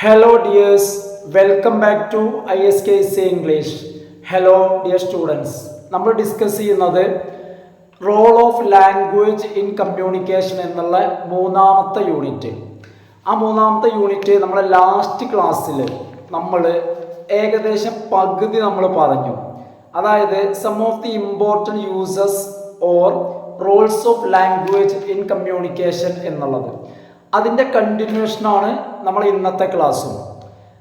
Hello dears, welcome back to ISKC English. Hello dear students. നമ്മൾ discuss ചെയ്യുന്നത് role of language in communication എന്നുള്ള മൂന്നാമത്തെ unit. ആ മൂന്നാമത്തെ യൂണിറ്റ് നമ്മളെ ലാസ്റ്റ് ക്ലാസ്സിൽ നമ്മൾ ഏകദേശം പകുതി നമ്മൾ പറഞ്ഞു. അതായത് some of the important uses or roles of language in communication എന്നുള്ളത്. അതിൻ്റെ കണ്ടിന്യൂഷനാണ് നമ്മൾ ഇന്നത്തെ ക്ലാസ്സും.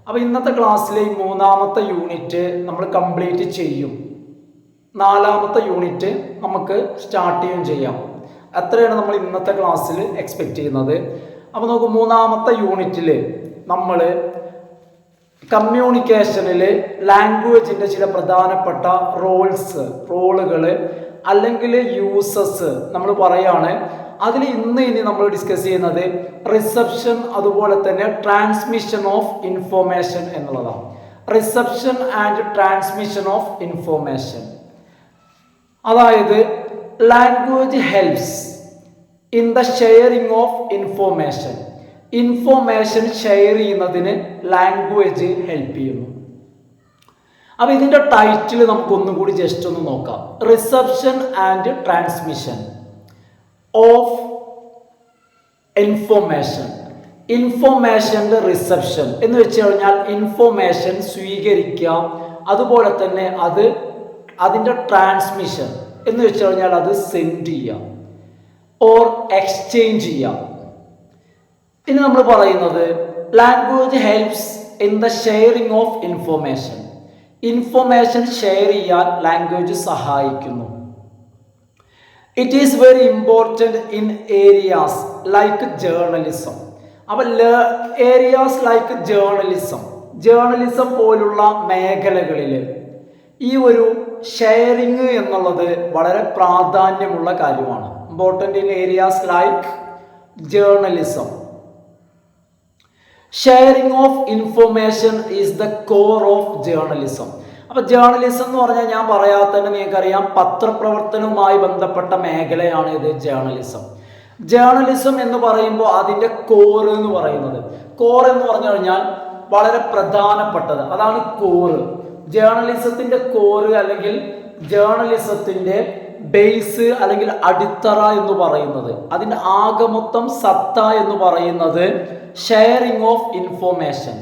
അപ്പോൾ ഇന്നത്തെ ക്ലാസ്സിലെ ഈ മൂന്നാമത്തെ യൂണിറ്റ് നമ്മൾ കംപ്ലീറ്റ് ചെയ്യും. നാലാമത്തെ യൂണിറ്റ് നമുക്ക് സ്റ്റാർട്ട് ചെയ്യുകയും ചെയ്യാം. അത്രയാണ് നമ്മൾ ഇന്നത്തെ ക്ലാസ്സിൽ എക്സ്പെക്റ്റ് ചെയ്യുന്നത്. അപ്പോൾ നമുക്ക് മൂന്നാമത്തെ യൂണിറ്റിൽ നമ്മൾ കമ്മ്യൂണിക്കേഷനിൽ ലാംഗ്വേജിൻ്റെ ചില പ്രധാനപ്പെട്ട റോളുകൾ അല്ലെങ്കിൽ യൂസസ് നമ്മൾ പറയുകയാണ്. അതിൽ ഇനി നമ്മൾ ഡിസ്കസ് ചെയ്യുന്നത് റിസപ്ഷൻ അതുപോലെ തന്നെ ട്രാൻസ്മിഷൻ ഓഫ് ഇൻഫോർമേഷൻ എന്നുള്ളതാണ്. Reception and transmission of information, അതായത് language helps in the sharing of information. Information share ചെയ്യുന്നതിന് ലാംഗ്വേജ് ഹെൽപ്പ് ചെയ്യുന്നു. അപ്പോൾ ഇതിൻ്റെ ടൈറ്റിൽ നമുക്കൊന്നും കൂടി ജസ്റ്റ് ഒന്ന് നോക്കാം. Reception and transmission of information. ഇൻഫോർമേഷൻ്റെ റിസപ്ഷൻ എന്ന് വെച്ച് കഴിഞ്ഞാൽ ഇൻഫോർമേഷൻ സ്വീകരിക്കുക, അതുപോലെ തന്നെ അതിൻ്റെ ട്രാൻസ്മിഷൻ എന്ന് വെച്ച് കഴിഞ്ഞാൽ അത് സെൻഡ് ചെയ്യാം ഓർ എക്സ്ചേഞ്ച് ചെയ്യാം. ഇനി നമ്മൾ പറയുന്നത് language helps in the sharing of information. Information share ചെയ്യാൻ ലാംഗ്വേജ് സഹായിക്കുന്നു. It is very important in areas like journalism. അപ്പോൾ ഏരിയാസ് ലൈക്ക് ജേർണലിസം പോലുള്ള മേഖലകളിൽ ഈ ഒരു ഷെയറിങ് എന്നുള്ളത് വളരെ പ്രാധാന്യമുള്ള കാര്യമാണ്. Important in areas like journalism. Sharing of information is the core of journalism. അപ്പോൾ ജേർണലിസം എന്ന് പറഞ്ഞാൽ ഞാൻ പറയാതെ തന്നെ നിങ്ങൾക്കറിയാം, പത്രപ്രവർത്തനവുമായി ബന്ധപ്പെട്ട മേഖലയാണ് ഇത് ജേർണലിസം. ജേർണലിസം എന്ന് പറയുമ്പോൾ അതിൻ്റെ കോർ എന്ന് പറയുന്നത്, കോർ എന്ന് പറഞ്ഞു കഴിഞ്ഞാൽ വളരെ പ്രധാനപ്പെട്ടത്, അതാണ് കോറ്. ജേർണലിസത്തിൻ്റെ കോറ് അല്ലെങ്കിൽ ജേർണലിസത്തിൻ്റെ ബേസ് അല്ലെങ്കിൽ അടിത്തറ എന്ന് പറയുന്നത്, അതിൻ്റെ ആകമൊത്തം സത്ത എന്ന് പറയുന്നത് sharing of information.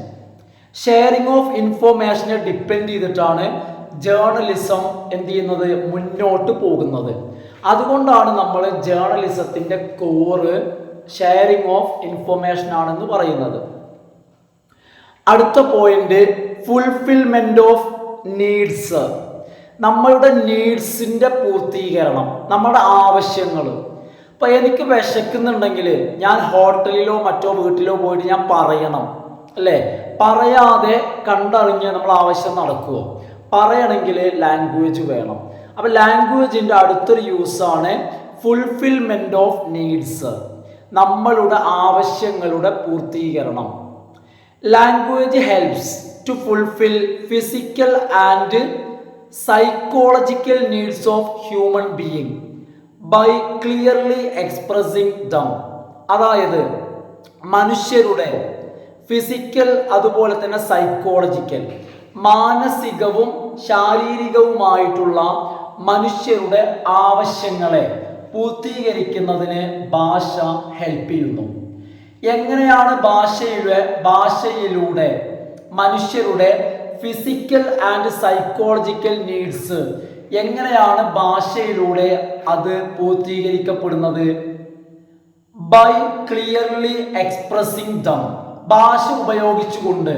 Sharing of ഇൻഫോർമേഷനെ ഡിപ്പെൻഡ് ചെയ്തിട്ടാണ് ജേർണലിസം എന്ത് ചെയ്യുന്നത്, മുന്നോട്ട് പോകുന്നത്. അതുകൊണ്ടാണ് നമ്മൾ ജേർണലിസത്തിൻ്റെ കോറ് ഷെയറിംഗ് ഓഫ് ഇൻഫോർമേഷൻ ആണെന്ന് പറയുന്നത്. അടുത്ത പോയിന്റ് ഫുൾഫിൽമെന്റ് ഓഫ് നീഡ്സ്. നമ്മളുടെ നീഡ്സിൻ്റെ പൂർത്തീകരണം, നമ്മുടെ ആവശ്യങ്ങൾ. ഇപ്പം എനിക്ക് വിശക്കുന്നുണ്ടെങ്കിൽ ഞാൻ ഹോട്ടലിലോ മറ്റോ വീട്ടിലോ പോയിട്ട് ഞാൻ പറയണം, അല്ലേ? പറയാതെ കണ്ടറിഞ്ഞ് നമ്മൾ ആവശ്യം നടക്കുമോ? പറയണമെങ്കിൽ ലാംഗ്വേജ് വേണം. അപ്പം ലാംഗ്വേജിൻ്റെ അടുത്തൊരു യൂസാണ് ഫുൾഫിൽമെന്റ് ഓഫ് നീഡ്സ്, നമ്മളുടെ ആവശ്യങ്ങളുടെ പൂർത്തീകരണം. Language helps to fulfil physical and psychological needs of human being by clearly expressing them. അതായത് മനുഷ്യരുടെ ഫിസിക്കൽ അതുപോലെ തന്നെ സൈക്കോളജിക്കൽ, മാനസികവും ശാരീരികവുമായിട്ടുള്ള മനുഷ്യരുടെ ആവശ്യങ്ങളെ പൂർത്തീകരിക്കുന്നതിന് ഭാഷ ഹെൽപ്പ് ചെയ്യുന്നു. എങ്ങനെയാണ് ഭാഷയിലൂടെ മനുഷ്യരുടെ ഫിസിക്കൽ ആൻഡ് സൈക്കോളജിക്കൽ നീഡ്സ് എങ്ങനെയാണ് ഭാഷയിലൂടെ അത് പൂർത്തീകരിക്കപ്പെടുന്നത്? By clearly expressing them. ഭാഷ ഉപയോഗിച്ചുകൊണ്ട്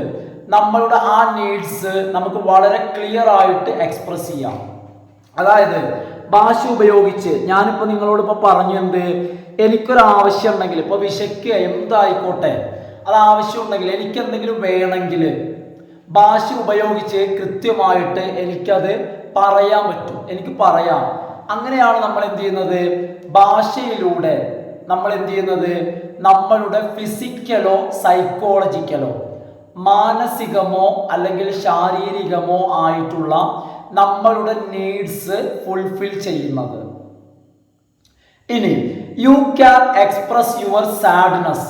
നമ്മളുടെ ആ നീഡ്സ് നമുക്ക് വളരെ ക്ലിയർ ആയിട്ട് എക്സ്പ്രസ് ചെയ്യാം. അതായത് ഭാഷ ഉപയോഗിച്ച് ഞാനിപ്പോൾ നിങ്ങളോടിപ്പോൾ പറഞ്ഞെന്ത്, എനിക്കൊരു ആവശ്യം ഉണ്ടെങ്കിൽ, ഇപ്പോൾ വിശക്കുക എന്തായിക്കോട്ടെ, അത് ആവശ്യമുണ്ടെങ്കിൽ, എനിക്കെന്തെങ്കിലും വേണമെങ്കിൽ ഭാഷ ഉപയോഗിച്ച് കൃത്യമായിട്ട് എനിക്കത് പറയാൻ പറ്റും, എനിക്ക് പറയാം. അങ്ങനെയാണ് നമ്മൾ എന്ത് ചെയ്യുന്നത്, ഭാഷയിലൂടെ നമ്മൾ എന്ത് ചെയ്യുന്നത്, നമ്മളുടെ ഫിസിക്കലോ സൈക്കോളജിക്കലോ മാനസികമോ അല്ലെങ്കിൽ ശാരീരികമോ ആയിട്ടുള്ള നമ്മളുടെ നീഡ്സ് ഫുൾഫിൽ ചെയ്യുന്നത്. ഇനി you can express your sadness.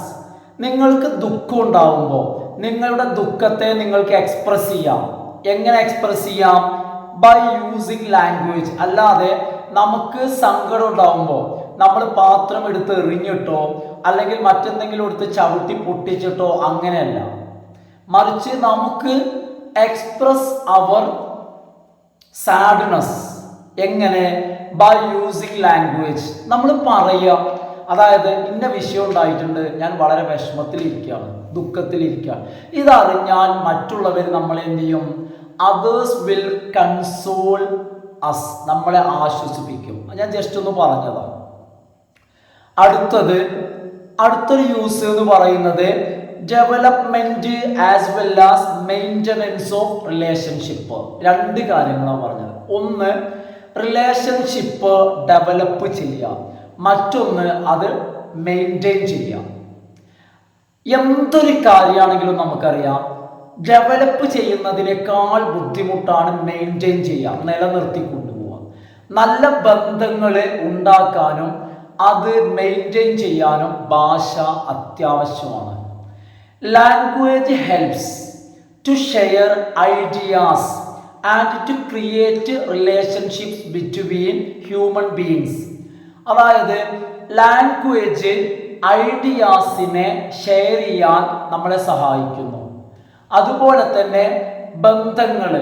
നിങ്ങൾക്ക് ദുഃഖം ഉണ്ടാവുമ്പോൾ നിങ്ങളുടെ ദുഃഖത്തെ നിങ്ങൾക്ക് എക്സ്പ്രസ് ചെയ്യാം. എങ്ങനെ എക്സ്പ്രസ് ചെയ്യാം? By using language. അല്ലാതെ നമുക്ക് സങ്കടം ഉണ്ടാവുമ്പോൾ നമ്മൾ പാത്രം എടുത്ത് എറിഞ്ഞിട്ടോ അല്ലെങ്കിൽ മറ്റെന്തെങ്കിലും എടുത്ത് ചവിട്ടി പൊട്ടിച്ചിട്ടോ അങ്ങനെയല്ല, മറിച്ച് നമുക്ക് എക്സ്പ്രസ് അവർ സാഡ്നെസ്. എങ്ങനെ? By using language. നമ്മൾ പറയുക, അതായത് ഇന്ന വിഷയം ഉണ്ടായിട്ടുണ്ട്, ഞാൻ വളരെ വിഷമത്തിലിരിക്കുകയാണ്, ദുഃഖത്തിലിരിക്കുകയാണ്. ഇതറിഞ്ഞാൽ മറ്റുള്ളവർ നമ്മളെ എന്ത് ചെയ്യും? അതേഴ്സ് വിൽ കൺസോൾ അസ്, നമ്മളെ ആശ്വസിപ്പിക്കും. ഞാൻ ജസ്റ്റ് ഒന്ന് പറഞ്ഞതാണ്. അടുത്തൊരു യൂസ് എന്ന് പറയുന്നത് development as well as maintenance of relationship. രണ്ട് കാര്യങ്ങളാണ് പറഞ്ഞത്. ഒന്ന്, റിലേഷൻഷിപ്പ് ഡെവലപ്പ് ചെയ്യുക, മറ്റൊന്ന് അത് മെയിൻറ്റെയിൻ ചെയ്യുക. എന്തൊരു കാര്യമാണെങ്കിലും നമുക്കറിയാം, ഡെവലപ്പ് ചെയ്യുന്നതിനേക്കാൾ ബുദ്ധിമുട്ടാണ് മെയിൻറ്റെയിൻ ചെയ്യുക, നിലനിർത്തി കൊണ്ടുപോവുക. നല്ല ബന്ധങ്ങൾ ഉണ്ടാക്കാനും അത് മെയിൻറ്റെയിൻ ചെയ്യാനും ഭാഷ അത്യാവശ്യമാണ്. Language helps to share ideas and to create relationships between human beings. അതായത് ലാംഗ്വേജ് ഐഡിയാസിനെ ഷെയർ ചെയ്യാൻ നമ്മളെ സഹായിക്കുന്നു. അതുപോലെ തന്നെ ബന്ധങ്ങൾ,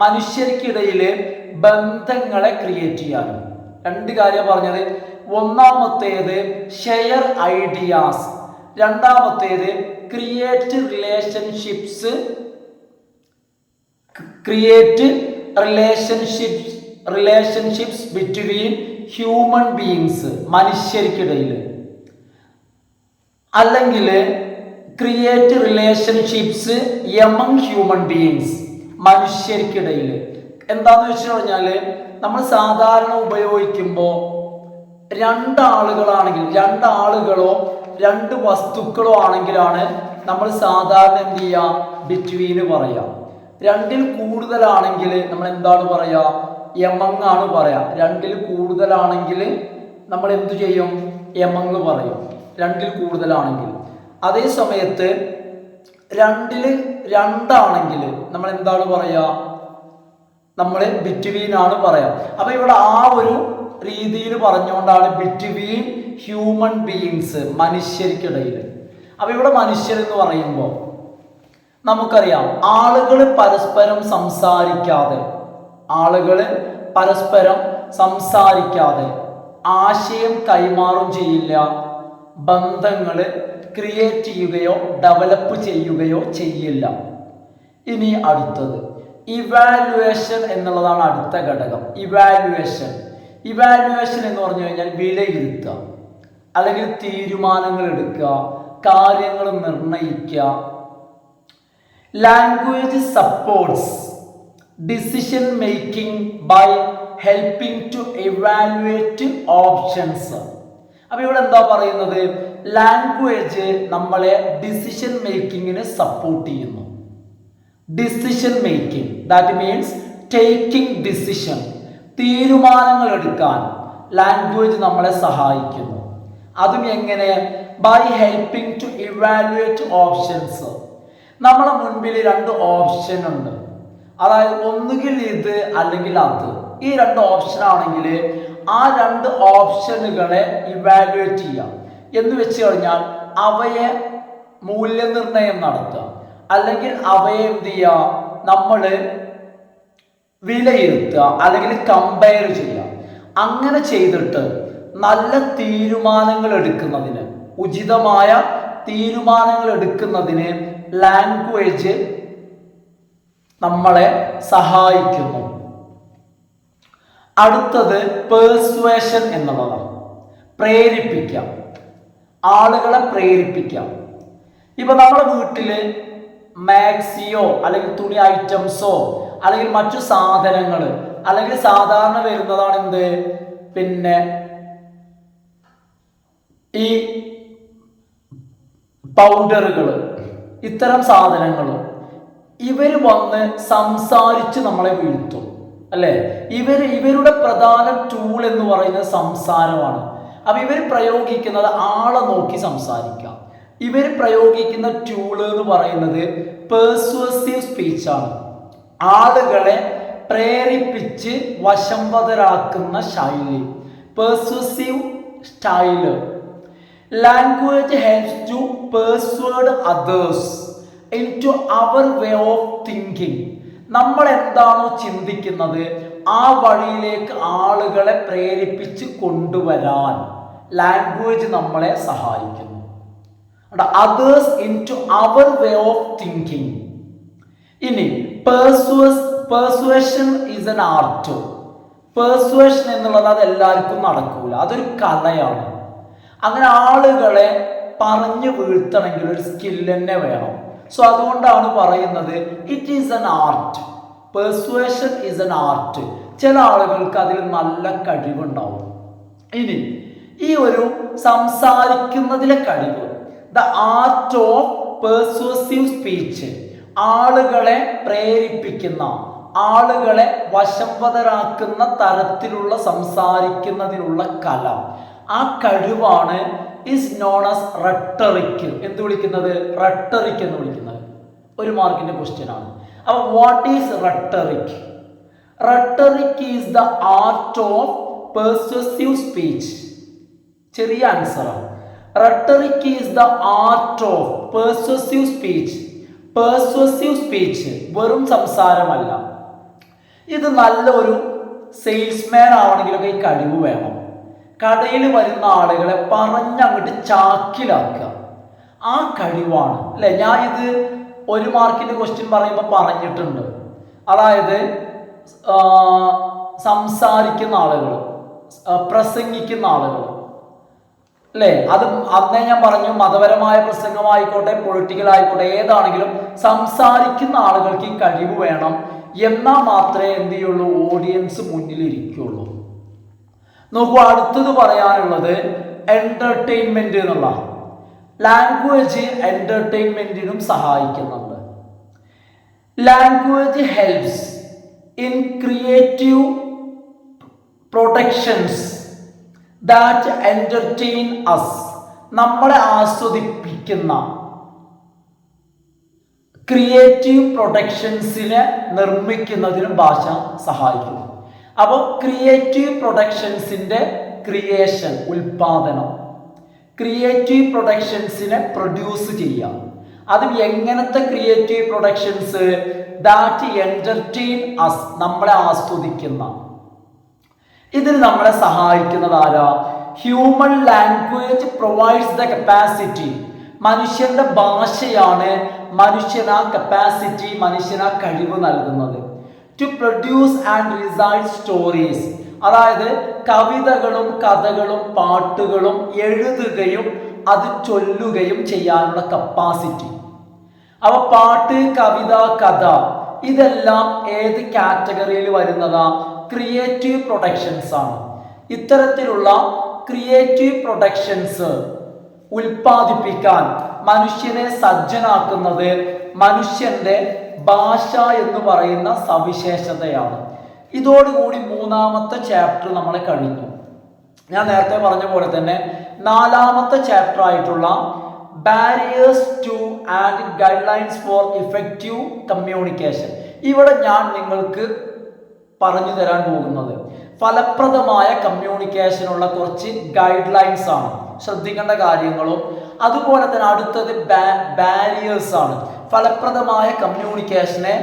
മനുഷ്യർക്കിടയിൽ ബന്ധങ്ങളെ ക്രിയേറ്റ് ചെയ്യാനും. രണ്ട് കാര്യം പറഞ്ഞത്. ഒന്നാമത്തേത് ഷെയർ ഐഡിയാസ്, രണ്ടാമത്തേത് create relationships between human beings, മനുഷ്യർക്കിടയിൽ. അല്ലെങ്കിൽ create relationships among human beings, മനുഷ്യർക്കിടയിൽ. എന്താന്ന് വെച്ച് കഴിഞ്ഞാൽ നമ്മൾ സാധാരണ ഉപയോഗിക്കുമ്പോൾ രണ്ടാളുകളോ രണ്ട് വസ്തുക്കളോ ആണെങ്കിലാണ് നമ്മൾ സാധാരണ എന്ത് ചെയ്യുക? ബിറ്റ്വീന് പറയാം. രണ്ടിൽ കൂടുതലാണെങ്കിൽ നമ്മൾ എന്താണ് പറയുക? എമംഗ് ആണ് പറയാം. രണ്ടിൽ കൂടുതലാണെങ്കിൽ നമ്മൾ എന്തു ചെയ്യും? എമംഗ് പറയും, രണ്ടിൽ കൂടുതലാണെങ്കിൽ. അതേ സമയത്ത് രണ്ടാണെങ്കിൽ നമ്മൾ എന്താണ് പറയുക? നമ്മൾ ബിറ്റ്വീൻ ആണ് പറയാം. അപ്പൊ ഇവിടെ ആ ഒരു രീതിയിൽ പറഞ്ഞുകൊണ്ടാണ് ബിറ്റ്വീൻ ഹ്യൂമൻ ബീയിങ്സ്, മനുഷ്യർക്കിടയിൽ. അപ്പൊ ഇവിടെ മനുഷ്യർ എന്ന് പറയുമ്പോൾ നമുക്കറിയാം, ആളുകൾ പരസ്പരം സംസാരിക്കാതെ ആശയം കൈമാറും ചെയ്യില്ല, ബന്ധങ്ങൾ ക്രിയേറ്റ് ചെയ്യുകയോ ഡെവലപ്പ് ചെയ്യുകയോ ചെയ്യില്ല. ഇനി അടുത്തത് ഇവാലുവേഷൻ എന്നുള്ളതാണ് അടുത്ത ഘടകം. ഇവാലുവേഷൻ എന്ന് പറഞ്ഞു കഴിഞ്ഞാൽ വിലയിരുത്തുക, അല്ലെങ്കിൽ തീരുമാനങ്ങൾ എടുക്കുക, കാര്യങ്ങൾ നിർണയിക്കുക. Language supports decision making by helping to evaluate options. അപ്പൊ ഇവിടെ എന്താ പറയുന്നത്? ലാംഗ്വേജ് നമ്മളെ ഡിസിഷൻ മേക്കിങ്ങിന് സപ്പോർട്ട് ചെയ്യുന്നു. Decision making, that means taking decision, തീരുമാനങ്ങൾ എടുക്കാൻ ലാംഗ്വേജ് നമ്മളെ സഹായിക്കുന്നു. അതും എങ്ങനെ? By helping to evaluate options. നമ്മളെ മുൻപിൽ രണ്ട് ഓപ്ഷൻ ഉണ്ട്, അതായത് ഒന്നുകിൽ ഇത് അല്ലെങ്കിൽ അത്. ഈ രണ്ട് ഓപ്ഷൻ ആണെങ്കിൽ ആ രണ്ട് ഓപ്ഷനുകളെ ഇവാലുവേറ്റ് ചെയ്യാം. എന്ന് വെച്ച് കഴിഞ്ഞാൽ അവയെ മൂല്യനിർണ്ണയം നടത്തുക, അല്ലെങ്കിൽ അവയെ എന്ത് ചെയ്യുക? നമ്മൾ വിലയിരുത്തുക, അല്ലെങ്കിൽ കമ്പയർ ചെയ്യുക. അങ്ങനെ ചെയ്തിട്ട് നല്ല തീരുമാനങ്ങൾ എടുക്കുന്നതിന്, ഉചിതമായ തീരുമാനങ്ങൾ എടുക്കുന്നതിന് ലാംഗ്വേജ് നമ്മളെ സഹായിക്കുന്നു. അടുത്തത് പെർസ്വേഷൻ എന്നുള്ളതാണ്. പ്രേരിപ്പിക്കാം, ആളുകളെ പ്രേരിപ്പിക്കാം. ഇപ്പൊ നമ്മുടെ വീട്ടില് മാക്സിയോ അല്ലെങ്കിൽ തുണി ഐറ്റംസോ അല്ലെങ്കിൽ മറ്റു സാധനങ്ങൾ, അല്ലെങ്കിൽ സാധാരണ വരുന്നതാണ് എന്ത്? പിന്നെ ഈ പൗഡറുകൾ, ഇത്തരം സാധനങ്ങൾ. ഇവർ വന്ന് സംസാരിച്ച് നമ്മളെ വീഴ്ത്തും, അല്ലെ? ഇവരുടെ പ്രധാന ടൂൾ എന്ന് പറയുന്നത് സംസാരമാണ്. അപ്പൊ ഇവർ പ്രയോഗിക്കുന്നത് ആളെ നോക്കി സംസാരിക്കാം. ഇവർ പ്രയോഗിക്കുന്ന ടൂള് എന്ന് പറയുന്നത് പെർസ്വസീവ് സ്പീച്ചാണ്. ആളുകളെ പ്രേരിപ്പിച്ച് വശംവദരാക്കുന്ന ശൈലി, persuasive style. Language helps to persuade others into our way of thinking. നമ്മൾ എന്താണോ ചിന്തിക്കുന്നത് ആ വഴിയിലേക്ക് ആളുകളെ പ്രേരിപ്പിച്ച് കൊണ്ടുവരാൻ ലാംഗ്വേജ് നമ്മളെ സഹായിക്കുന്നു. Others into our way of thinking. ഇനി persuasion is an art. Persuasion എന്നുള്ളത് അത് എല്ലാവർക്കും നടക്കൂല, അതൊരു കലയാണ്. അങ്ങനെ ആളുകളെ പറഞ്ഞു വീഴ്ത്തണമെങ്കിൽ ഒരു സ്കിൽ തന്നെ വേണം. സോ അതുകൊണ്ടാണ് പറയുന്നത് it is an art. Persuasion is an art. ചില ആളുകൾക്ക് അതിൽ നല്ല കഴിവുണ്ടാവും. ഇനി ഈ ഒരു സംസാരിക്കുന്നതിലെ കഴിവ്, the art of persuasive speech, ആളുകളെ പ്രേരിപ്പിക്കുന്ന, ആളുകളെ വശംവദരാക്കുന്ന തരത്തിലുള്ള സംസാരിക്കുന്നതിനുള്ള കല, ആ കഴിവാണ് ഇസ് നോൺ ആസ് റെട്ടറിക്. എന്ത് വിളിക്കുന്നത്? റെട്ടറിക് എന്ന് വിളിക്കുന്നത്. ഒരു മാർക്കിന്റെ ക്വസ്റ്റ്യൻ ആണ്. അപ്പൊ what is rhetoric? Rhetoric is the art of persuasive speech. ചെറിയ ആൻസറാണ്. Rhetoric is the art of persuasive speech. Persuasive speech വെറും സംസാരമല്ല. ഇത് നല്ലൊരു സെയിൽസ്മാൻ ആവണമെങ്കിലൊക്കെ ഈ കഴിവ് വേണം. കടയിൽ വരുന്ന ആളുകളെ പറഞ്ഞങ്ങോട്ട് ചാക്കിലാക്കുക, ആ കഴിവാണ് അല്ലെ. ഞാൻ ഇത് ഒരു മാർക്കിന്റെ ക്വസ്റ്റ്യൻ പറയുമ്പോൾ പറഞ്ഞിട്ടുണ്ട്. അതായത് സംസാരിക്കുന്ന ആളുകൾ, പ്രസംഗിക്കുന്ന ആളുകൾ അല്ലേ, അത് അന്നേ ഞാൻ പറഞ്ഞു, മതപരമായ പ്രസംഗമായിക്കോട്ടെ പൊളിറ്റിക്കൽ ആയിക്കോട്ടെ ഏതാണെങ്കിലും സംസാരിക്കുന്ന ആളുകൾക്ക് ഈ കഴിവ് വേണം. എന്നാൽ മാത്രമേ എന്ത് ചെയ്യുള്ളൂ, ഓഡിയൻസ് മുന്നിലിരിക്കുള്ളൂ. നോക്കൂ, അടുത്തത് പറയാനുള്ളത് എന്റർടൈൻമെന്റ് എന്നുള്ള. ലാംഗ്വേജ് എന്റർടൈൻമെന്റിനും സഹായിക്കുന്നുണ്ട്. Language helps in creative productions that entertain us. നമ്മളെ ആസ്വദിപ്പിക്കുന്ന ക്രിയേറ്റീവ് പ്രൊഡക്ഷൻസിനെ നിർമ്മിക്കുന്നതിനും ഭാഷ സഹായിക്കുന്നു. അപ്പോൾ ക്രിയേറ്റീവ് പ്രൊഡക്ഷൻസിന്റെ ക്രിയേഷൻ, ഉൽപാദനം, ക്രിയേറ്റീവ് പ്രൊഡക്ഷൻസിനെ പ്രൊഡ്യൂസ് ചെയ്യാം. അത് എങ്ങനത്തെ creative productions? That entertain us, നമ്മളെ ആസ്വദിക്കുന്ന. ഇതിന് നമ്മളെ സഹായിക്കുന്നത് ആരാ? Human language provides the capacity. മനുഷ്യന്റെ ഭാഷയാണ് മനുഷ്യന് ആ കപ്പാസിറ്റി, മനുഷ്യന് ആ കഴിവ് നൽകുന്നത്. To produce and recite stories, അതായത് കവിതകളും കഥകളും പാട്ടുകളും എഴുതുകയും അത് ചൊല്ലുകയും ചെയ്യാനുള്ള കപ്പാസിറ്റി. അവ പാട്ട്, കവിത, കഥ ഇതെല്ലാം ഏത് കാറ്റഗറിയിൽ വരുന്നതാ? ക്രിയേറ്റീവ് പ്രൊഡക്ഷൻസ് ആണ്. ഇത്തരത്തിലുള്ള ക്രിയേറ്റീവ് പ്രൊഡക്ഷൻസ് ഉൽപ്പാദിപ്പിക്കാൻ മനുഷ്യനെ സജ്ജനാക്കുന്നത് മനുഷ്യന്റെ ഭാഷ എന്ന് പറയുന്ന സവിശേഷതയാണ്. ഇതോടുകൂടി മൂന്നാമത്തെ ചാപ്റ്റർ നമ്മൾ കഴിഞ്ഞു. ഞാൻ നേരത്തെ പറഞ്ഞ പോലെ തന്നെ നാലാമത്തെ ചാപ്റ്റർ ആയിട്ടുള്ള barriers to and guidelines for effective communication, ഇവിടെ ഞാൻ നിങ്ങൾക്ക് പറഞ്ഞു തരാൻ പോകുന്നത് ഫലപ്രദമായ കമ്മ്യൂണിക്കേഷനുള്ള കുറച്ച് ഗൈഡ് ലൈൻസ് ആണ്. ശ്രദ്ധിക്കേണ്ട കാര്യങ്ങളും അതുപോലെ തന്നെ അടുത്തത് ബാരിയേഴ്സ് ആണ്. ഫലപ്രദമായ കമ്മ്യൂണിക്കേഷനെ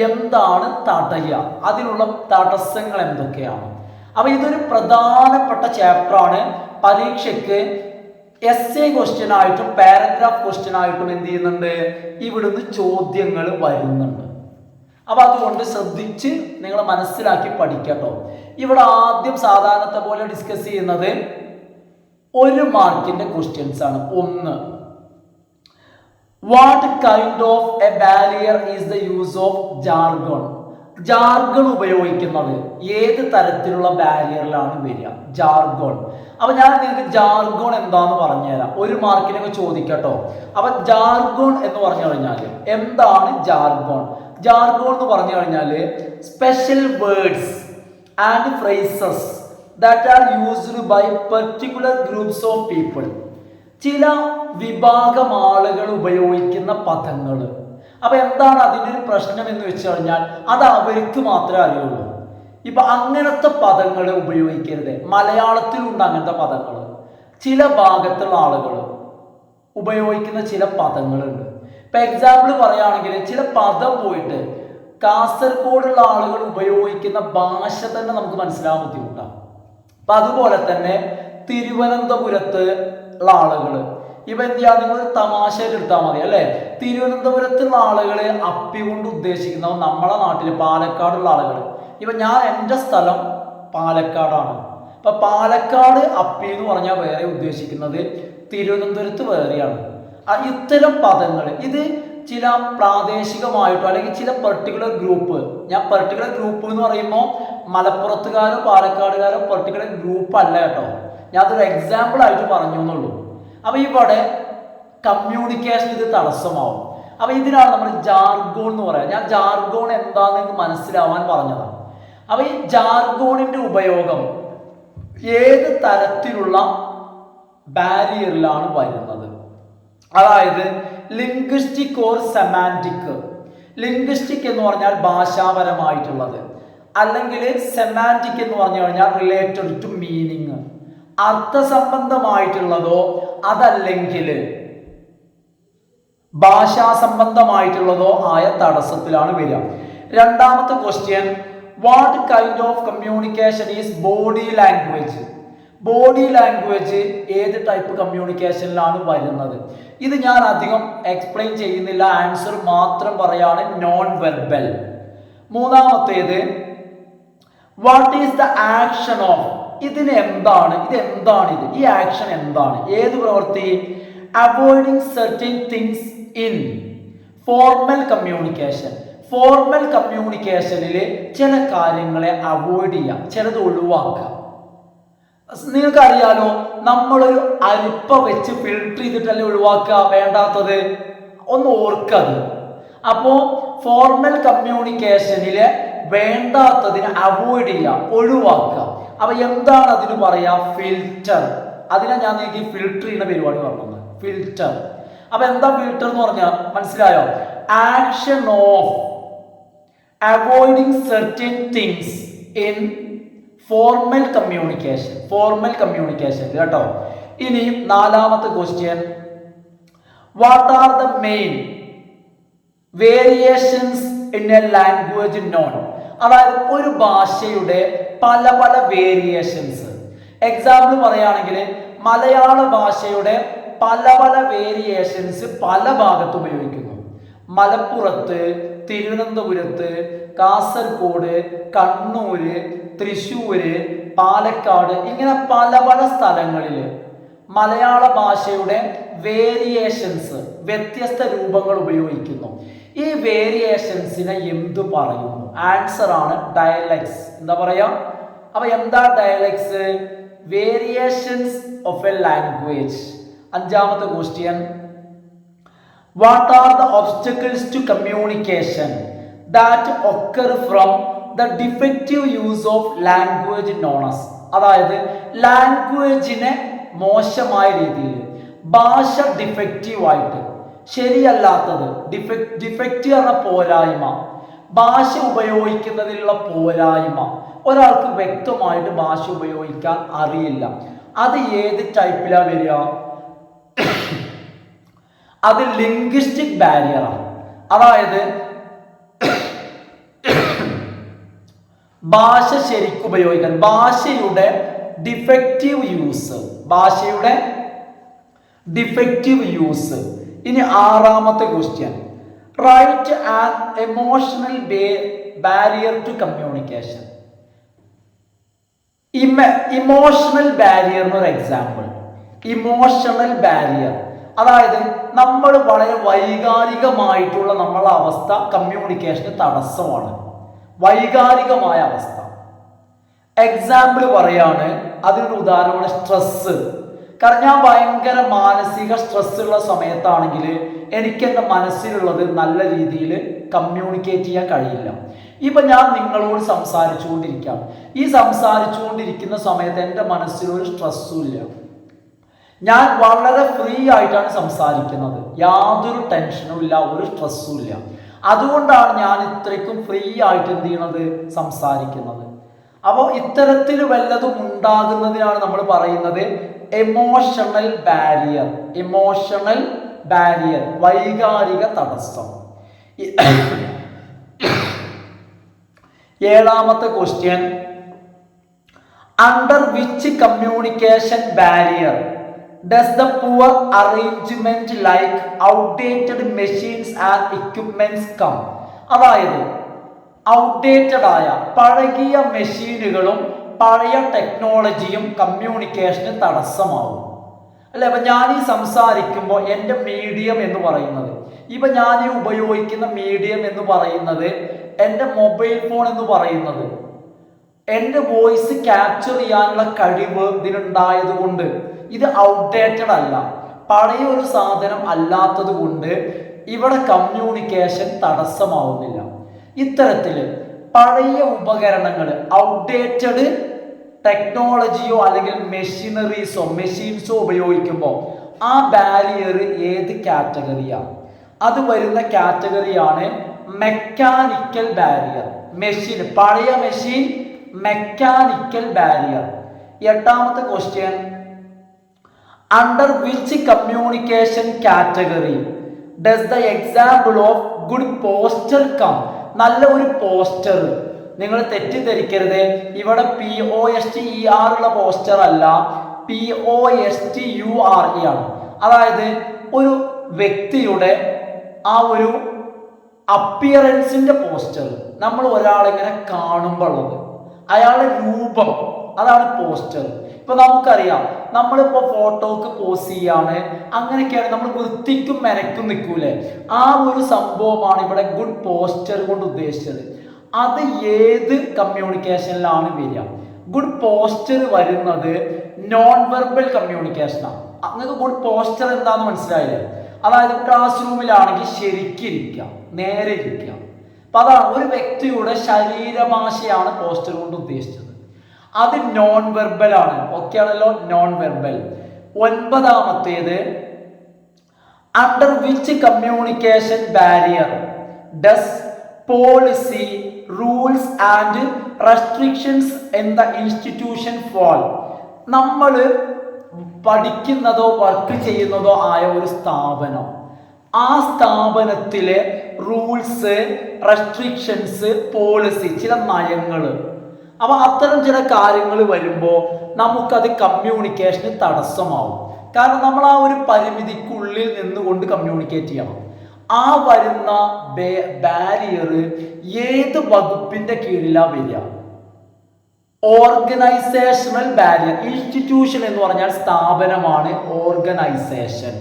എന്താണ് തടയുക, അതിനുള്ള തടസ്സങ്ങൾ എന്തൊക്കെയാണ്. അപ്പൊ ഇതൊരു പ്രധാനപ്പെട്ട ചാപ്റ്റർ ആണ്. പരീക്ഷയ്ക്ക് എസ്സേ ക്വസ്റ്റ്യൻ ആയിട്ടും പാരഗ്രാഫ് ക്വസ്റ്റ്യൻ ആയിട്ടും എന്ത് ചെയ്യുന്നുണ്ട്, ഇവിടുന്ന് ചോദ്യങ്ങൾ വരുന്നുണ്ട്. അപ്പൊ അതുകൊണ്ട് ശ്രദ്ധിച്ച് നിങ്ങൾ മനസ്സിലാക്കി പഠിക്കട്ടോ. ഇവിടെ ആദ്യം സാധാരണത്തെ പോലെ ഡിസ്കസ് ചെയ്യുന്നത് 1 മാർക്കിന്റെ ക്വസ്റ്റ്യൻസ് ആണ്. 1, what kind of A barrier is the use of jargon. Jargon ഉപയോഗിക്കുന്നത് ഏത് തരത്തിലുള്ള ബാരിയറിലാണ് വരിക? ജാർഗൺ. അപ്പൊ ഞാൻ നിങ്ങൾക്ക് ജാർഗൺ എന്താന്ന് പറഞ്ഞുതരാം. 1 മാർക്കിനൊക്കെ ചോദിക്കട്ടോ. അപ്പൊ ജാർഗൺ എന്ന് പറഞ്ഞു കഴിഞ്ഞാൽ എന്താണ് ജാർഗൺ? ജാർഗൺ എന്ന് പറഞ്ഞു കഴിഞ്ഞാൽ special words and phrases that are used by particular groups of people. ചില വിഭാഗം ആളുകൾ ഉപയോഗിക്കുന്ന പദങ്ങൾ. അപ്പൊ എന്താണ് അതിൻ്റെ ഒരു പ്രശ്നം എന്ന് വെച്ച് കഴിഞ്ഞാൽ അത് അവർക്ക് മാത്രമേ അറിയുള്ളൂ. ഇപ്പൊ അങ്ങനത്തെ പദങ്ങൾ ഉപയോഗിക്കരുത്. മലയാളത്തിലുണ്ട് അങ്ങനത്തെ പദങ്ങൾ. ചില ഭാഗത്തുള്ള ആളുകൾ ഉപയോഗിക്കുന്ന ചില പദങ്ങളുണ്ട്. ഇപ്പൊ എക്സാമ്പിൾ പറയുകയാണെങ്കിൽ ചില പദം പോയിട്ട് കാസർഗോഡുള്ള ആളുകൾ ഉപയോഗിക്കുന്ന ഭാഷ തന്നെ നമുക്ക് മനസ്സിലാവാൻ ബുദ്ധിമുട്ടാണ്. അപ്പൊ അതുപോലെ തന്നെ തിരുവനന്തപുരത്ത് ഉള്ള ആളുകൾ ഇപ്പൊ എന്ത് ചെയ്യാ, നിങ്ങൾ തമാശയിൽ എടുത്താൽ മതി അല്ലെ. തിരുവനന്തപുരത്തുള്ള ആളുകളെ അപ്പി കൊണ്ട് ഉദ്ദേശിക്കുന്നത് നമ്മളെ നാട്ടില് പാലക്കാടുള്ള ആളുകൾ. ഇപ്പൊ ഞാൻ എൻ്റെ സ്ഥലം പാലക്കാടാണ്. അപ്പൊ പാലക്കാട് അപ്പി എന്ന് പറഞ്ഞാൽ വേറെ ഉദ്ദേശിക്കുന്നത്, തിരുവനന്തപുരത്ത് വേറെയാണ്. ഇത്തരം പദങ്ങൾ ഇത് ചില പ്രാദേശികമായിട്ടോ അല്ലെങ്കിൽ ചില പെർട്ടിക്കുലർ ഗ്രൂപ്പ്, ഞാൻ പെർട്ടിക്കുലർ ഗ്രൂപ്പ് എന്ന് പറയുമ്പോൾ മലപ്പുറത്തുകാരോ പാലക്കാടുകാരോ പെർട്ടിക്കുലർ ഗ്രൂപ്പ് അല്ല കേട്ടോ, ഞാൻ അതൊരു എക്സാമ്പിൾ ആയിട്ട് പറഞ്ഞു എന്നുള്ളൂ. അപ്പൊ ഇവിടെ കമ്മ്യൂണിക്കേഷൻ ഇത് തടസ്സമാവും. അപ്പൊ ഇതിനാണ് നമ്മൾ ജാർഗോൺ എന്ന് പറയാം. ഞാൻ ജാർഗോൺ എന്താണെന്ന് മനസ്സിലാവാൻ പറഞ്ഞതാണ്. അപ്പൊ ഈ ജാർഗോണിന്റെ ഉപയോഗം ഏത് തരത്തിലുള്ള ബാരിയറിലാണ് വരുന്നത്? അതായത് ലിംഗ്വിസ്റ്റിക് ഓർ സെമാൻറ്റിക്. ലിംഗ്വിസ്റ്റിക് എന്ന് പറഞ്ഞാൽ ഭാഷാപരമായിട്ടുള്ളത്, അല്ലെങ്കിൽ സെമാൻറ്റിക് എന്ന് പറഞ്ഞു കഴിഞ്ഞാൽ റിലേറ്റഡ് ടു മീനിങ്, അർത്ഥസംബന്ധമായിട്ടുള്ളതോ അതല്ലെങ്കിൽ ഭാഷാ സംബന്ധമായിട്ടുള്ളതോ ആയ തടസ്സത്തിലാണ് വരിക. രണ്ടാമത്തെ question, what kind of communication is body language? Body language ഏത് ടൈപ്പ് കമ്മ്യൂണിക്കേഷനിലാണ് വരുന്നത്? ഇത് ഞാൻ അധികം എക്സ്പ്ലെയിൻ ചെയ്യുന്നില്ല, ആൻസർ മാത്രം പറയാണ്, നോൺ വെർബൽ. മൂന്നാമത്തേത്, what is the action of? ഇതിന് എന്താണ്, ഇത് ഈ ആക്ഷൻ എന്താണ്, ഏത് പ്രവൃത്തി? Avoiding certain things in formal communication. Formal കമ്മ്യൂണിക്കേഷനിൽ ചില കാര്യങ്ങളെ അവോയ്ഡ് ചെയ്യാം, ചിലത് ഒഴിവാക്കാം. നിങ്ങൾക്കറിയാലോ, നമ്മളൊരു അരിപ്പ വെച്ച് ഫിൽട്ടർ ചെയ്തിട്ടല്ലേ ഒഴിവാക്കുക വേണ്ടാത്തത്, ഒന്ന് ഓർക്കത്. അപ്പോ ഫോർമൽ കമ്മ്യൂണിക്കേഷനിലെ വേണ്ടാത്തതിനെ അവോയ്ഡ് ചെയ്യുക, ഒഴിവാക്കുക. അപ്പൊ എന്താണ് അതിന് പറയാ? ഫിൽറ്റർ. അതിനെ ഞാൻ നിങ്ങൾക്ക് ഫിൽട്ടർ ചെയ്യുന്ന പരിപാടി പറഞ്ഞത്, ഫിൽറ്റർ. അപ്പൊ എന്താ ഫിൽറ്റർ എന്ന് പറഞ്ഞാൽ മനസ്സിലായോ? Action of avoiding certain things in formal communication. Formal communication കേട്ടോ. ഇനി നാലാമത്തെ question, what are the main variations in A language non? അതായത് ഒരു ഭാഷയുടെ പല പല വേരിയേഷൻസ്. എക്സാമ്പിൾ പറയുകയാണെങ്കിൽ മലയാള ഭാഷയുടെ പല പല വേരിയേഷൻസ് പല ഭാഗത്ത് ഉപയോഗിക്കുന്നു. മലപ്പുറത്ത്, തിരുവനന്തപുരത്ത്, കാസർഗോഡ്, കണ്ണൂര്, തൃശ്ശൂര്, പാലക്കാട്, ഇങ്ങനെ പല പല സ്ഥലങ്ങളിൽ മലയാള ഭാഷയുടെ വേരിയേഷൻസ്, വ്യത്യസ്ത രൂപങ്ങൾ ഉപയോഗിക്കുന്നു. ഈ വേരിയേഷൻസിനെ എന്തു പറയുന്നു? ആൻസർ ആണ് ഡയലക്ട്സ്. എന്താ പറയാ? അപ്പൊ എന്താ dialects? Variations of a language. അഞ്ചാമത്തെ question, what are the obstacles to communication that occur from the defective use of language known as? അതായത് ലാംഗ്വേജിനെ മോശമായ രീതിയിൽ, ഭാഷ ഡിഫക്റ്റീവ് ആയിട്ട്, ശരിയല്ലാത്തത്, ഡിഫക്റ്റീവ് എന്ന പോരായ്മ, ഭാഷ ഉപയോഗിക്കുന്നതിലുള്ള പോരായ്മ, ഒരാൾക്ക് വ്യക്തമായിട്ട് ഭാഷ ഉപയോഗിക്കാൻ അറിയില്ല, അത് ഏത് ടൈപ്പിലാണ് വരിക? അത് ലിംഗ്വിസ്റ്റിക് ബാരിയറാണ്. അതായത് ഭാഷ ശരിക്കും ഉപയോഗിക്കാൻ, ഭാഷയുടെ ഡിഫക്റ്റീവ് യൂസ്, ഭാഷയുടെ ഡിഫക്റ്റീവ് യൂസ്. ഇനി ആറാമത്തെ question, write and emotional barrier to communication. Emotional barrier എന്നൊരു എക്സാമ്പിൾ. ഇമോഷണൽ ബാരിയർ അതായത് നമ്മൾ വളരെ വൈകാരികമായിട്ടുള്ള നമ്മളെ അവസ്ഥ കമ്മ്യൂണിക്കേഷന് തടസ്സമാണ്, വൈകാരികമായ അവസ്ഥ. എക്സാമ്പിൾ പറയാണ്, അതിനൊരു ഉദാഹരണമാണ് സ്ട്രെസ്. കാരണം ഞാൻ ഭയങ്കര മാനസിക സ്ട്രെസ് ഉള്ള സമയത്താണെങ്കിൽ എനിക്ക് എൻ്റെ മനസ്സിലുള്ളത് നല്ല രീതിയിൽ കമ്മ്യൂണിക്കേറ്റ് ചെയ്യാൻ കഴിയില്ല. ഇപ്പം ഞാൻ നിങ്ങളോട് സംസാരിച്ചുകൊണ്ടിരിക്കുകയാണ്, ഈ സംസാരിച്ചുകൊണ്ടിരിക്കുന്ന സമയത്ത് എൻ്റെ മനസ്സിലൊരു സ്ട്രെസ്സും ഇല്ല. ഞാൻ വളരെ ഫ്രീ ആയിട്ടാണ് സംസാരിക്കുന്നത്, യാതൊരു ടെൻഷനും ഇല്ല, ഒരു സ്ട്രെസ്സും ഇല്ല. അതുകൊണ്ടാണ് ഞാൻ ഇത്രയ്ക്കും ഫ്രീ ആയിട്ട് എന്ത് ചെയ്യണത്, സംസാരിക്കുന്നത്. അപ്പോൾ ഇത്തരത്തിൽ വല്ലതും ഉണ്ടാകുന്നതിനാണ് നമ്മൾ പറയുന്നത് എമോഷണൽ ബാരിയർ. എമോഷണൽ ബാരിയർ, വൈകാരിക തടസ്സം. ഏഴാമത്തെ question, under which communication barrier does the poor arrangement like outdated machines and equipments come? അതായത് ഔട്ട്ഡേറ്റഡ് ആയ പഴകിയ മെഷീനുകളും പഴയ ടെക്നോളജിയും കമ്മ്യൂണിക്കേഷന് തടസ്സമാവും അല്ലെ. അപ്പൊ ഞാൻ ഈ സംസാരിക്കുമ്പോൾ എൻ്റെ മീഡിയം എന്ന് പറയുന്നത്, ഇപ്പൊ ഞാൻ ഈ ഉപയോഗിക്കുന്ന മീഡിയം എന്ന് പറയുന്നത് എൻ്റെ മൊബൈൽ ഫോൺ എന്ന് പറയുന്നത്, എൻ്റെ വോയിസ് ക്യാപ്ചർ ചെയ്യാനുള്ള കഴിവ് ഇതിനുണ്ടായത് കൊണ്ട് ഇത് ഔട്ട്ഡേറ്റഡ് അല്ല, പഴയ ഒരു സാധനം അല്ലാത്തത് കൊണ്ട് ഇവിടെ കമ്മ്യൂണിക്കേഷൻ തടസ്സമാവുന്നില്ല. ഇത്തരത്തിൽ പഴയ ഉപകരണങ്ങൾ, ഔട്ട്ഡേറ്റഡ് ടെക്നോളജിയോ അല്ലെങ്കിൽ മെഷീൻസോ ഉപയോഗിക്കുമ്പോൾ ആ ബാരിയർ ഏത് കാറ്റഗറിയാണ്? അത് വരുന്ന കാറ്റഗറിയാണ് മെക്കാനിക്കൽ ബാരിയർ. മെഷീൻ, പഴയ മെഷീൻ, മെക്കാനിക്കൽ ബാരിയർ. എട്ടാമത്തെ question, under which communication category does the example of good poster come? നല്ല ഒരു പോസ്റ്റർ, നിങ്ങൾ തെറ്റിദ്ധരിക്കരുത്, ഇവിടെ POSTER ഉള്ള പോസ്റ്റർ അല്ല, POSTURE ആണ്. അതായത് ഒരു വ്യക്തിയുടെ ആ ഒരു അപ്പിയറൻസിന്റെ പോസ്റ്റർ, നമ്മൾ ഒരാളിങ്ങനെ കാണുമ്പോൾ ഉള്ളത്, അയാളുടെ രൂപം, അതാണ് പോസ്റ്റർ. ഇപ്പൊ നമുക്കറിയാം, നമ്മളിപ്പോ ഫോട്ടോക്ക് പോസ് ചെയ്യാണ്, അങ്ങനെയൊക്കെയാണ്, നമ്മൾ വൃത്തിക്കും മെനക്കും നിൽക്കൂലേ, ആ ഒരു സംഭവമാണ് ഇവിടെ ഗുഡ് പോസ്റ്റർ കൊണ്ട് ഉദ്ദേശിച്ചത്. അത് ഏത് കമ്മ്യൂണിക്കേഷനിലാണ് വരിക? ഗുഡ് പോസ്റ്റർ വരുന്നത് നോൺ വെർബൽ കമ്മ്യൂണിക്കേഷനാണ്. നിങ്ങൾക്ക് ഗുഡ് പോസ്റ്റർ എന്താണെന്ന് മനസ്സിലായില്ലേ? അതായത് ക്ലാസ് റൂമിലാണെങ്കിൽ ശരിക്കിരിക്കുക, നേരെ ഇരിക്കുക. അപ്പൊ അതാണ് ഒരു വ്യക്തിയുടെ ശരീരഭാഷയാണ് പോസ്റ്റർ കൊണ്ട് ഉദ്ദേശിച്ചത്. അത് നോൺ വെർബൽ ആണ്. ഓക്കെ ആണല്ലോ, നോൺ വെർബൽ. ഒൻപതാമത്തേത്, under which communication barrier does policy rules and restrictions in the institution fall? നമ്മൾ പഠിക്കുന്നതോ വർക്ക് ചെയ്യുന്നതോ ആയ ഒരു സ്ഥാപനം, ആ സ്ഥാപനത്തിലെ റൂൾസ്, റെസ്ട്രിക്ഷൻസ്, പോളിസി, ചില നയങ്ങൾ, അപ്പൊ അത്തരം ചില കാര്യങ്ങൾ വരുമ്പോൾ നമുക്കത് കമ്മ്യൂണിക്കേഷന് തടസ്സമാവും. കാരണം നമ്മൾ ആ ഒരു പരിമിതിക്കുള്ളിൽ നിന്നുകൊണ്ട് കമ്മ്യൂണിക്കേറ്റ് ചെയ്യണം. ആ വരുന്ന ബാരിയർ ഏത് വകുപ്പിന്റെ കീഴിലാണ് വരിക? Organisational barrier. ഇൻസ്റ്റിറ്റ്യൂഷൻ എന്ന് പറഞ്ഞാൽ സ്ഥാപനമാണ് ഓർഗനൈസേഷൻ.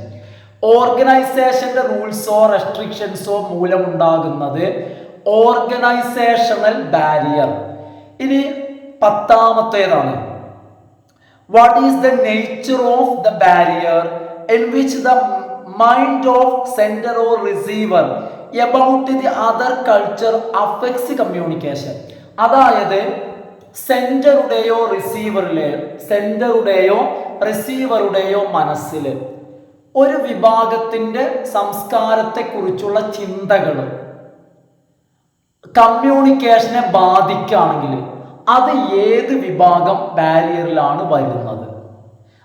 ഓർഗനൈസേഷന്റെ റൂൾസോ റെസ്ട്രിക്ഷൻസോ മൂലമുണ്ടാകുന്നത് ഓർഗനൈസേഷണൽ ബാരിയർ. ഇനി പത്താമത്തേതാണ്, what is the nature of the barrier in which the mind of sender or receiver about the other culture affects communication? അതായത് സെൻഡറുടെയോ റിസീവറുടെയോ മനസ്സിൽ ഒരു വിഭാഗത്തിന്റെ സംസ്കാരത്തെക്കുറിച്ചുള്ള ചിന്തകൾ കമ്മ്യൂണിക്കേഷനെ ബാധിക്കുകയാണെങ്കിൽ അത് ഏത് വിഭാഗം ബാരിയറിലാണ് വരുന്നത്?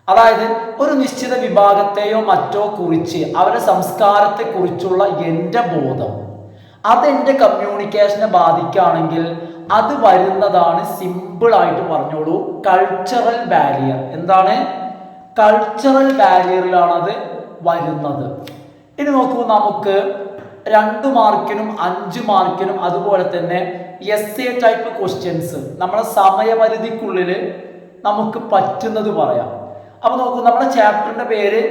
അതായത് ഒരു നിശ്ചിത വിഭാഗത്തെയോ മറ്റോ കുറിച്ച്, അവരുടെ സംസ്കാരത്തെക്കുറിച്ചുള്ള എൻ്റെ ബോധം അതെൻ്റെ കമ്മ്യൂണിക്കേഷനെ ബാധിക്കുകയാണെങ്കിൽ അത് വരുന്നതാണ്, സിമ്പിളായിട്ട് പറഞ്ഞോളൂ, കൾച്ചറൽ ബാരിയർ. എന്താണ്? കൾച്ചറൽ ബാരിയറിലാണ് അത് വരുന്നത്. ഇനി നോക്കൂ, നമുക്ക് 2 മാർക്കിനും 5 മാർക്കിനും അതുപോലെ തന്നെ essay ടൈപ്പ് ക്വസ്റ്റ്യൻസ് നമ്മുടെ സമയപരിധിക്കുള്ളിൽ നമുക്ക് പറ്റുന്നത് പറയാം. അപ്പൊ നോക്കൂ, നമ്മുടെ ചാപ്റ്ററിന്റെ പേര്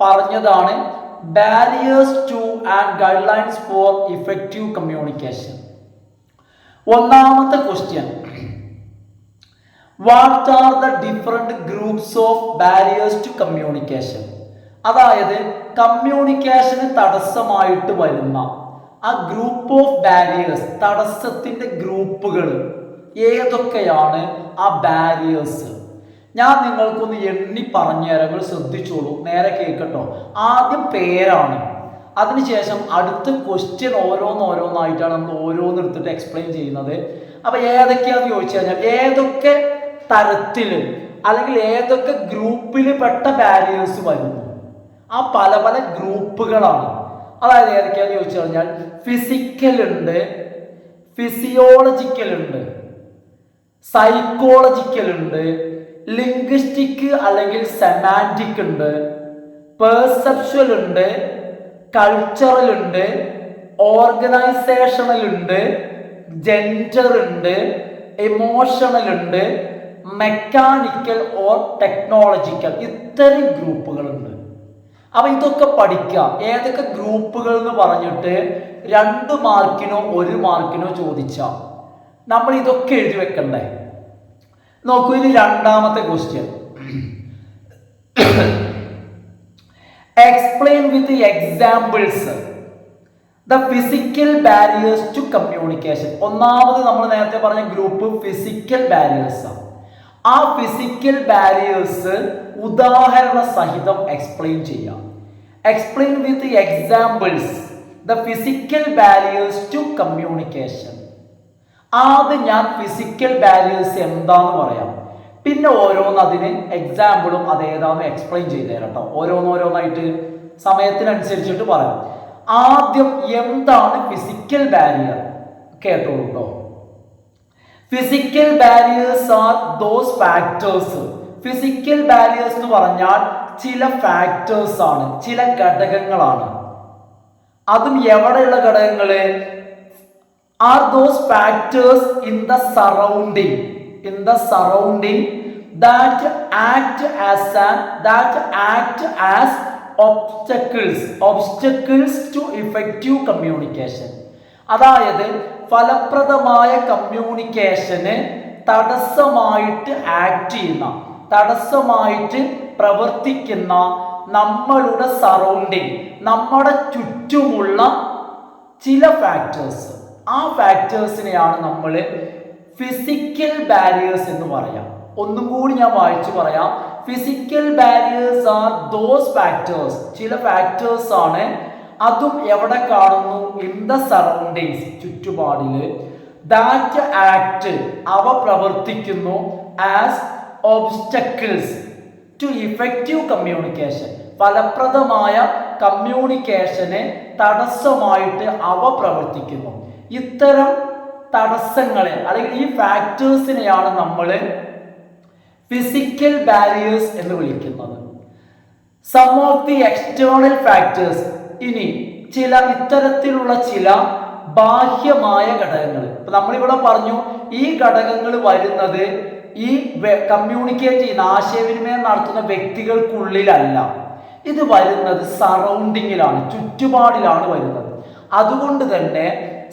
പറഞ്ഞതാണ് barriers to and guidelines for effective communication. ഒന്നാമത്തെ question, what are the different groups of barriers to communication? അതായത് കമ്മ്യൂണിക്കേഷന് തടസ്സമായിട്ട് വരുന്ന ആ ഗ്രൂപ്പ് ഓഫ് ബാരിയേഴ്സ്, തടസ്സത്തിന്റെ ഗ്രൂപ്പുകൾ ഏതൊക്കെയാണ്? ആ ബാരിയേഴ്സ് ഞാൻ നിങ്ങൾക്കൊന്ന് എണ്ണി പറഞ്ഞു തരാം, നിങ്ങൾ ശ്രദ്ധിച്ചോളൂ, നേരെ കേൾക്കട്ടോ. ആദ്യം പേരാണ്, അതിനുശേഷം അടുത്ത ക്വസ്റ്റ്യൻ ഓരോന്നായിട്ടാണ് നമ്മൾ ഓരോന്ന് എടുത്തിട്ട് എക്സ്പ്ലെയിൻ ചെയ്യുന്നത്. അപ്പൊ ഏതൊക്കെയാന്ന് ചോദിച്ചു കഴിഞ്ഞാൽ ഏതൊക്കെ തരത്തിൽ അല്ലെങ്കിൽ ഏതൊക്കെ ഗ്രൂപ്പിൽ പെട്ട ബാരിയേഴ്സ് വരുന്നു, ആ പല പല ഗ്രൂപ്പുകളാണ്. അതായത് ഏതൊക്കെയാന്ന് ചോദിച്ചു കഴിഞ്ഞാൽ ഫിസിക്കൽ ഉണ്ട്, ഫിസിയോളജിക്കൽ ഉണ്ട്, സൈക്കോളജിക്കൽ ഉണ്ട്, ലിംഗ്വിസ്റ്റിക് അല്ലെങ്കിൽ സെമാൻറ്റിക് ഉണ്ട്, പെർസെപ്ച്വൽ ഉണ്ട്, കൾച്ചറൽ ഉണ്ട്, ഓർഗനൈസേഷണൽ ഉണ്ട്, ജെൻഡർ ഉണ്ട്, ഇമോഷണൽ ഉണ്ട്, മെക്കാനിക്കൽ ഓർ ടെക്നോളജിക്കൽ, ഇത്തരം ഗ്രൂപ്പുകളുണ്ട്. അപ്പൊ ഇതൊക്കെ പഠിക്കാം. ഏതൊക്കെ ഗ്രൂപ്പുകൾ എന്ന് പറഞ്ഞിട്ട് 2 മാർക്കിനോ 1 മാർക്കിനോ ചോദിച്ചാൽ നമ്മൾ ഇതൊക്കെ എഴുതി വെക്കണ്ടേ. നോക്കൂ, ഇനി രണ്ടാമത്തെ question, explain with examples the physical barriers to communication. ഒന്നാമത് നമ്മൾ നേരത്തെ പറഞ്ഞ ഗ്രൂപ്പ് ഫിസിക്കൽ ബാരിയേഴ്സ് ആണ്. ആ ഫിസിക്കൽ ബാരിയേഴ്സ് ഉദാഹരണ സഹിതം എക്സ്പ്ലെയിൻ ചെയ്യാം. Explain with examples the physical barriers to communication. ആദ്യം ഞാൻ ഫിസിക്കൽ ബാരിയേഴ്സ് എന്താന്ന് പറയാം, പിന്നെ ഓരോന്ന് അതിന് എക്സാമ്പിളും അതേതാന്ന് എക്സ്പ്ലെയിൻ ചെയ്തു തരാം കേട്ടോ. ഓരോന്നായിട്ട് സമയത്തിനനുസരിച്ചിട്ട് പറയാം. ആദ്യം എന്താണ് ഫിസിക്കൽ ബാരിയർ കേട്ടോളൂ കേട്ടോ. Physical barriers are those factors. Physical barriers എന്ന് പറഞ്ഞാൽ ചില ഫാക്ടേഴ്സ് ആണ്, ചില ഘടകങ്ങളാണ്. അതും എവിടെയുള്ള ഘടകങ്ങള്? Are those factors in the surrounding that act as obstacles to effective communication. അതായത് ഫലപ്രദമായ കമ്മ്യൂണിക്കേഷന് തടസ്സമായിട്ട് ആക്ട് ചെയ്യുന്ന, തടസ്സമായിട്ട് പ്രവർത്തിക്കുന്ന നമ്മളുടെ സറൗണ്ടിങ്, നമ്മുടെ ചുറ്റുമുള്ള ചില ഫാക്ടേഴ്സ്. ആ ഫാക്ടേഴ്സിനെയാണ് നമ്മൾ ഫിസിക്കൽ ബാരിയേഴ്സ് എന്ന് പറയാം. ഒന്നും കൂടി ഞാൻ വായിച്ചു പറയാം. Physical barriers are those factors, ചില ഫാക്ടേഴ്സ് ആണ്. അതും എവിടെ കാണുന്നു? ഇൻ ദ സറൗണ്ടിങ്സ്, ചുറ്റുപാടില്. ദാറ്റ് ആക്ട്, അവ പ്രവർത്തിക്കുന്നു. As obstacles to effective communication, ഫലപ്രദമായ കമ്മ്യൂണിക്കേഷന് തടസ്സമായിട്ട് അവ പ്രവർത്തിക്കുന്നു. ഇത്തരം തടസ്സങ്ങളെ അല്ലെങ്കിൽ ഈ ഫാക്ടേഴ്സിനെയാണ് നമ്മൾ ഫിസിക്കൽ ബാരിയേഴ്സ് എന്ന് വിളിക്കുന്നത്. Some of the external factors. ഇനി ഇത്തരത്തിലുള്ള ചില ബാഹ്യമായ ഘടകങ്ങൾ. ഇപ്പൊ നമ്മളിവിടെ പറഞ്ഞു, ഈ ഘടകങ്ങൾ വരുന്നത് ഈ കമ്മ്യൂണിക്കേറ്റ് ചെയ്യുന്ന, ആശയവിനിമയം നടത്തുന്ന വ്യക്തികൾക്കുള്ളിലല്ല. ഇത് വരുന്നത് സറൗണ്ടിങ്ങിലാണ്, ചുറ്റുപാടിലാണ് വരുന്നത്. അതുകൊണ്ട് തന്നെ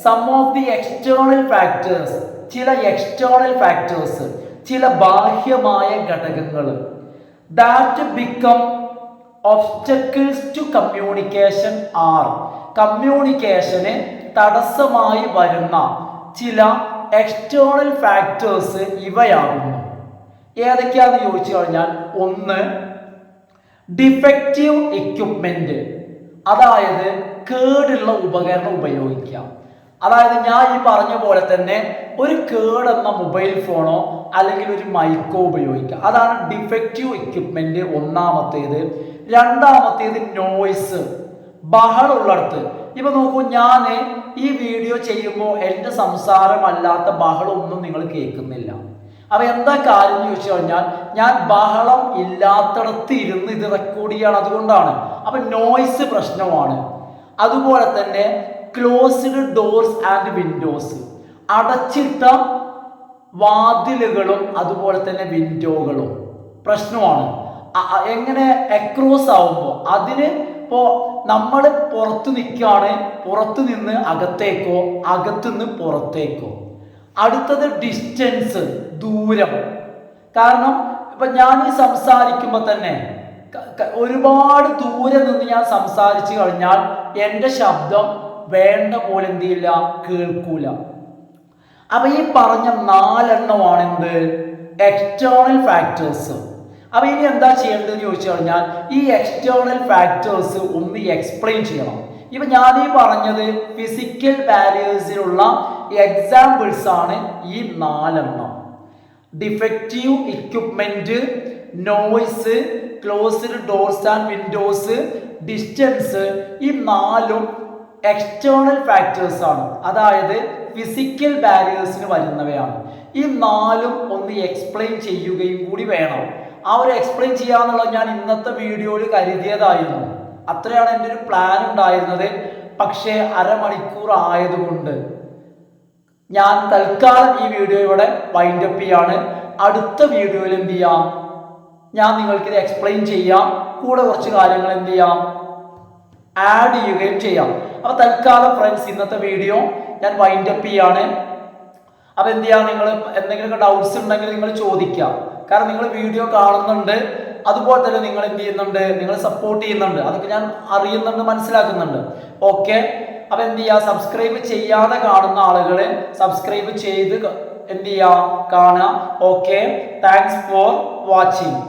some of the external factors, ചില എക്സ്റ്റേണൽ ഫാക്ടേഴ്സ്, ചില ബാഹ്യമായ ഘടകങ്ങൾ, that become obstacles to communication are, കമ്മ്യൂണിക്കേഷന് തടസ്സമായി വരുന്ന ചില എക്സ്റ്റേണൽ ഫാക്ടേഴ്സ് ഇവയാകുന്നു. ഏതൊക്കെയാണെന്ന് ചോദിച്ചു കഴിഞ്ഞാൽ, ഒന്ന് ഡിഫക്റ്റീവ് എക്യുപ്മെന്റ്, അതായത് കേടുള്ള ഉപകരണം ഉപയോഗിക്കാം. അതായത് ഞാൻ ഈ പറഞ്ഞ പോലെ തന്നെ ഒരു കേടെന്ന മൊബൈൽ ഫോണോ അല്ലെങ്കിൽ ഒരു മൈക്കോ ഉപയോഗിക്കാം. അതാണ് ഡിഫക്റ്റീവ് എക്യുപ്മെന്റ് ഒന്നാമത്തേത്. രണ്ടാമത്തേത് നോയ്സ്, ബഹളമുള്ളിടത്ത്. ഇപ്പൊ നോക്കൂ, ഞാൻ ഈ വീഡിയോ ചെയ്യുമ്പോൾ എൻ്റെ സംസാരമല്ലാത്ത ബഹളമൊന്നും നിങ്ങൾ കേൾക്കുന്നില്ല. അപ്പൊ എന്താ കാര്യം എന്ന് ചോദിച്ചു കഴിഞ്ഞാൽ, ഞാൻ ബഹളം ഇല്ലാത്തടത്ത് ഇരുന്ന് ഇത് റെക്കോർഡ് ചെയ്യാണ്, അതുകൊണ്ടാണ്. അപ്പൊ നോയ്സ് പ്രശ്നമാണ്. അതുപോലെ തന്നെ ക്ലോസ്ഡ് ഡോർസ് ആൻഡ് വിൻഡോസ്, അടച്ചിട്ട വാതിലുകളും അതുപോലെ തന്നെ വിൻഡോകളും പ്രശ്നമാണ്. എങ്ങനെ അക്രോസ് ആവുമ്പോൾ അതിന് ഇപ്പോൾ നമ്മൾ പുറത്ത് നിൽക്കുകയാണ്, പുറത്ത് നിന്ന് അകത്തേക്കോ അകത്തുനിന്ന് പുറത്തേക്കോ. അടുത്തത് ഡിസ്റ്റൻസ്, ദൂരം. കാരണം ഇപ്പൊ ഞാൻ ഈ സംസാരിക്കുമ്പോൾ തന്നെ ഒരുപാട് ദൂരെ നിന്ന് ഞാൻ സംസാരിച്ചു കഴിഞ്ഞാൽ എൻ്റെ ശബ്ദം വേണ്ട പോലെ എന്ത് ചെയ്യില്ല, കേൾക്കൂല. അപ്പൊ ഈ പറഞ്ഞ 4 എണ്ണമാണ് എന്ത്? External factors. അപ്പൊ ഇനി എന്താ ചെയ്യേണ്ടതെന്ന് ചോദിച്ചു കഴിഞ്ഞാൽ ഈ എക്സ്റ്റേണൽ ഫാക്ടേഴ്സ് ഒന്ന് എക്സ്പ്ലെയിൻ ചെയ്യണം. ഇപ്പൊ ഞാൻ ഈ പറഞ്ഞത് ഫിസിക്കൽ ബാരിയേഴ്സിനുള്ള എക്സാമ്പിൾസ് ആണ് ഈ 4 defective equipment, noise, closed doors and Windows, distance. ഈ 4 എക്സ്റ്റേണൽ ഫാക്ടേഴ്സ് ആണ്, അതായത് ഫിസിക്കൽ ബാരിയേഴ്സിന് വരുന്നവയാണ്. ഈ 4 ഒന്ന് എക്സ്പ്ലെയിൻ ചെയ്യുകയും കൂടി വേണം. ആ ഒരു എക്സ്പ്ലെയിൻ ചെയ്യാന്നുള്ളത് ഞാൻ ഇന്നത്തെ വീഡിയോയിൽ കരുതിയതായിരുന്നു. അത്രയാണ് എൻ്റെ ഒരു പ്ലാൻ ഉണ്ടായിരുന്നത്. പക്ഷേ അരമണിക്കൂർ ആയതുകൊണ്ട് ഞാൻ തൽക്കാലം ഈ വീഡിയോ ഇവിടെ വൈൻഡ് അപ്പ് ചെയ്യാണ്. അടുത്ത വീഡിയോയിൽ എന്ത് ചെയ്യാം, ഞാൻ നിങ്ങൾക്കിത് എക്സ്പ്ലെയിൻ ചെയ്യാം, കൂടെ കുറച്ച് കാര്യങ്ങൾ എന്ത് ചെയ്യാം, ആഡ് ചെയ്യുകയും ചെയ്യാം. അപ്പൊ തൽക്കാലം ഫ്രണ്ട്സ് ഇന്നത്തെ വീഡിയോ ഞാൻ വൈൻഡ് അപ്പ് ചെയ്യാണ്. അപ്പൊ എന്ത് ചെയ്യാം, നിങ്ങൾ എന്തെങ്കിലുമൊക്കെ ഡൗട്ട്സ് ഉണ്ടെങ്കിൽ നിങ്ങൾ ചോദിക്കാം. കാരണം നിങ്ങൾ വീഡിയോ കാണുന്നുണ്ട്, അതുപോലെ തന്നെ നിങ്ങൾ എന്ത് ചെയ്യുന്നുണ്ട്, നിങ്ങൾ സപ്പോർട്ട് ചെയ്യുന്നുണ്ട്, അതൊക്കെ ഞാൻ അറിയുന്നുണ്ട്, മനസ്സിലാക്കുന്നുണ്ട്. ഓക്കെ, അപ്പൊ എന്ത് ചെയ്യുക, സബ്സ്ക്രൈബ് ചെയ്യാതെ കാണുന്ന ആളുകൾ സബ്സ്ക്രൈബ് ചെയ്ത് എന്ത് ചെയ്യുക, കാണാം. Okay, thanks for watching.